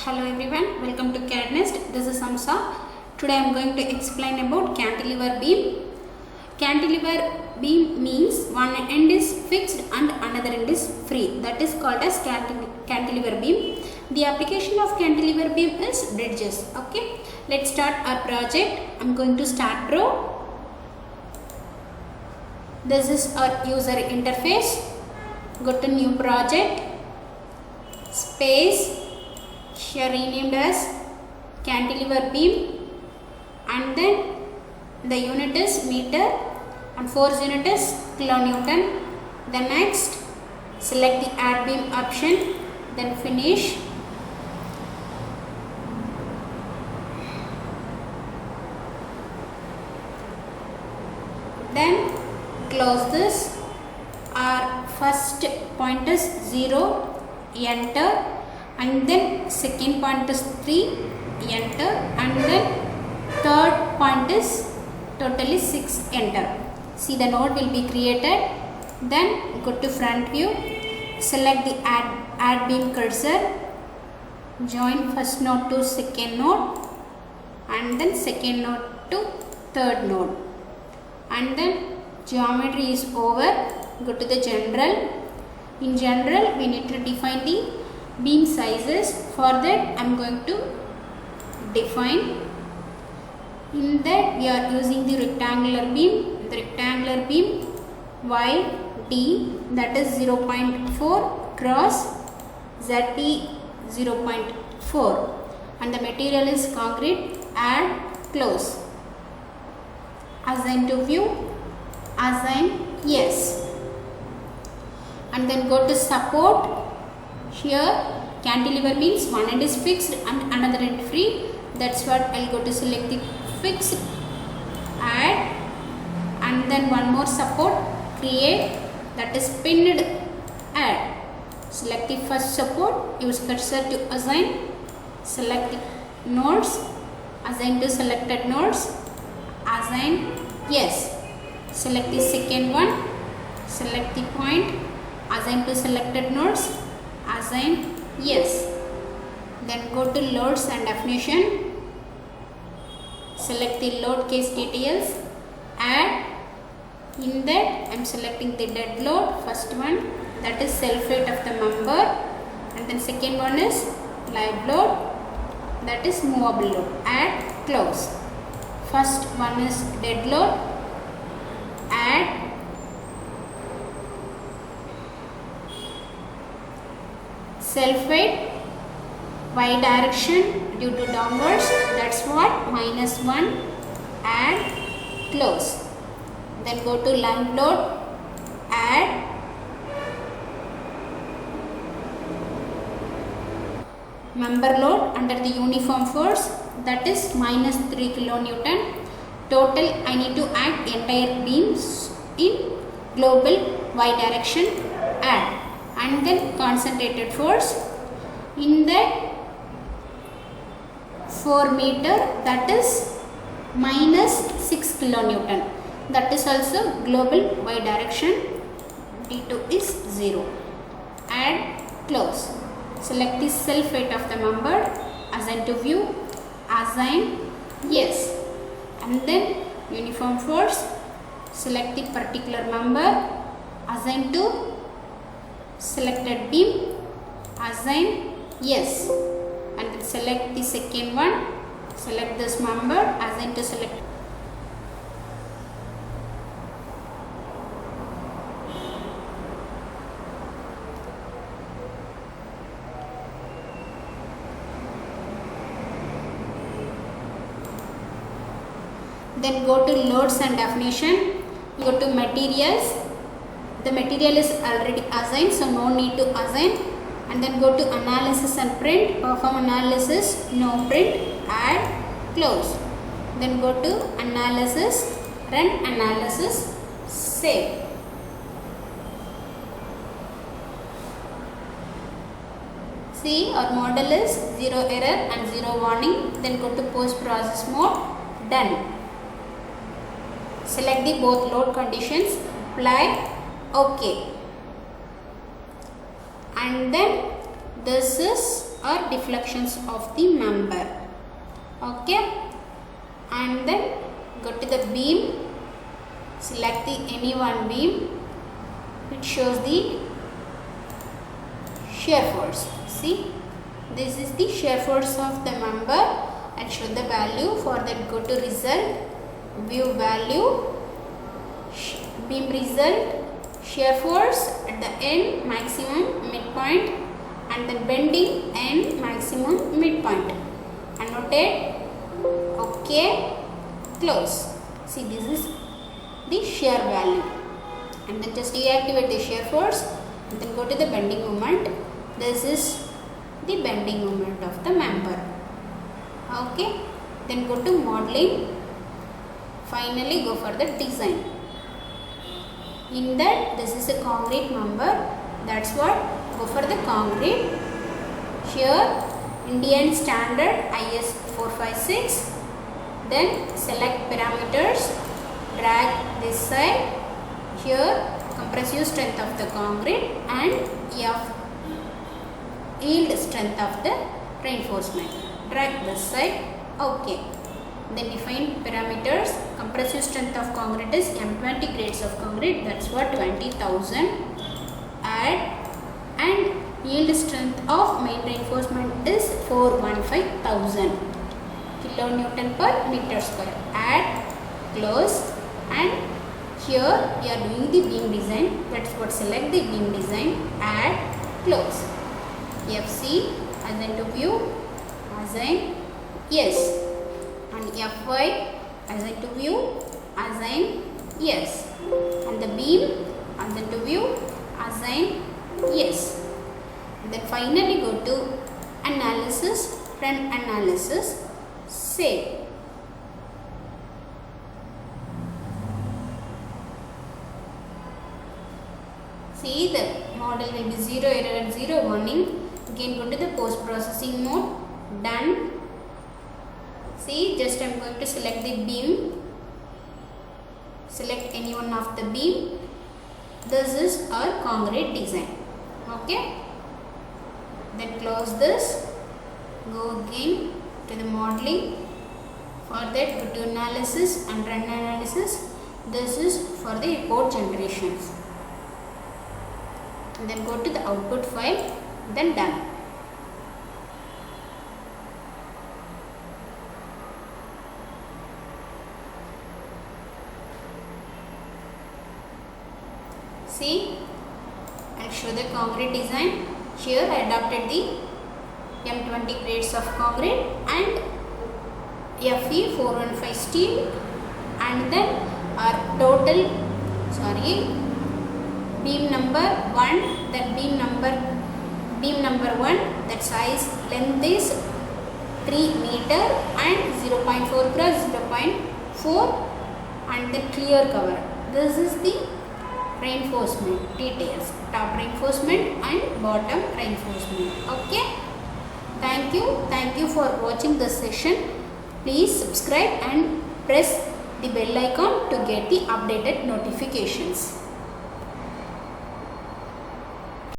Hello everyone, welcome to CADNest. This is Samsa. Today I am going to explain about cantilever beam. Cantilever beam means one end is fixed and another end is free. That is called as cantilever beam. The application of cantilever beam is bridges. Okay, let's start our project. I am going to start Pro. This is our user interface. Go to new project, space, here renamed as cantilever beam, and then the unit is meter and force unit is kilonewton. Then next select the add beam option, then finish. Then close this. Our first point is 0, enter, and then second point is 3, enter, and then third point is totally 6, enter. See, the node will be created. Then go to front view, select the add beam cursor, join first node to second node, and then second node to third node, and then geometry is over. Go to the general. In general, we need to define the beam sizes. For that, I am going to define. In that, we are using the rectangular beam. The rectangular beam YD, that is 0.4 cross ZT 0.4, and the material is concrete. Add, close. Assign to view, assign yes, and then go to support. Here cantilever means one end is fixed and another end free. That's what I'll go to select the fixed, add, and then one more support, create, that is pinned, add. Select the first support, use cursor to assign, select the nodes, assign to selected nodes, assign yes. Select the second one, select the point, assign to selected nodes, assign yes. Then go to loads and definition, select the load case details, add. In that I am selecting the dead load, first one, that is self weight of the member, and then second one is live load, that is movable load. Add, close. First one is dead load, add, self weight y direction due to downwards, that's what, -1, add, close. Then go to live load, add, member load under the uniform force, that is -3 kilonewton. Total I need to add entire beams in global y direction, add, and then concentrated force. In that 4 meter, that is -6 kilonewton, that is also global y direction. D2 is 0. Add, close. Select the self weight of the member, assign to view, assign yes, and then uniform force, select the particular member, assign to selected beam, assign yes, and then select the second one, select this member, assign to select. Then go to loads and definition, go to materials. The material is already assigned, so no need to assign. And then go to analysis and print, perform analysis, no print, add, close. Then go to analysis, run analysis, save. See, our model is 0 error and 0 warning. Then go to post process mode, done. Select the both load conditions, apply, OK. And then this is or deflections of the member. Okay, and then go to the beam, select the any one beam. It shows the shear force. See, this is the shear force of the member and show the value. For that, go to result, view value, beam result, shear force at the end, maximum, midpoint, and then bending end, maximum, midpoint. Annotate. Okay, close. See, this is the shear value, and then just deactivate the shear force and then go to the bending moment. This is the bending moment of the member. Okay, then go to modeling. Finally, go for the design. In that, this is a concrete member. That's what. Go for the concrete. Here, Indian Standard IS 456. Then select parameters. Drag this side. Here, compressive strength of the concrete and F, yield strength of the reinforcement. Drag this side. Okay. Then define parameters. Compressive strength of concrete is M20 grades of concrete. That's what 20,000. Add, and yield strength of main reinforcement is 415,000 kilonewton per meter square. Add, close, and here we are doing the beam design. That's what. Select the beam design. Add, close. FC, assign to view, assign yes, and FY, assign to view, assign yes, and the beam, assign to view, assign yes. And then finally go to analysis, run analysis, save. See, the model will be 0 error and 0 warning. Again go to the post processing mode. Done. See, just I am going to select the beam. Select any one of the beam. This is our concrete design. Okay. Then close this. Go again to the modeling. For that, go to analysis and run analysis. This is for the report generations. And then go to the output file. Then done. See, I'll show the concrete design. Here I adopted the M20 grades of concrete and Fe 415 steel, and then our total beam number 1, that beam number 1, that size length is 3 meter and 0.4 cross 0.4, and the clear cover. This is the reinforcement details, top reinforcement and bottom reinforcement. Okay, thank you for watching this session. Please subscribe and press the bell icon to get the updated notifications.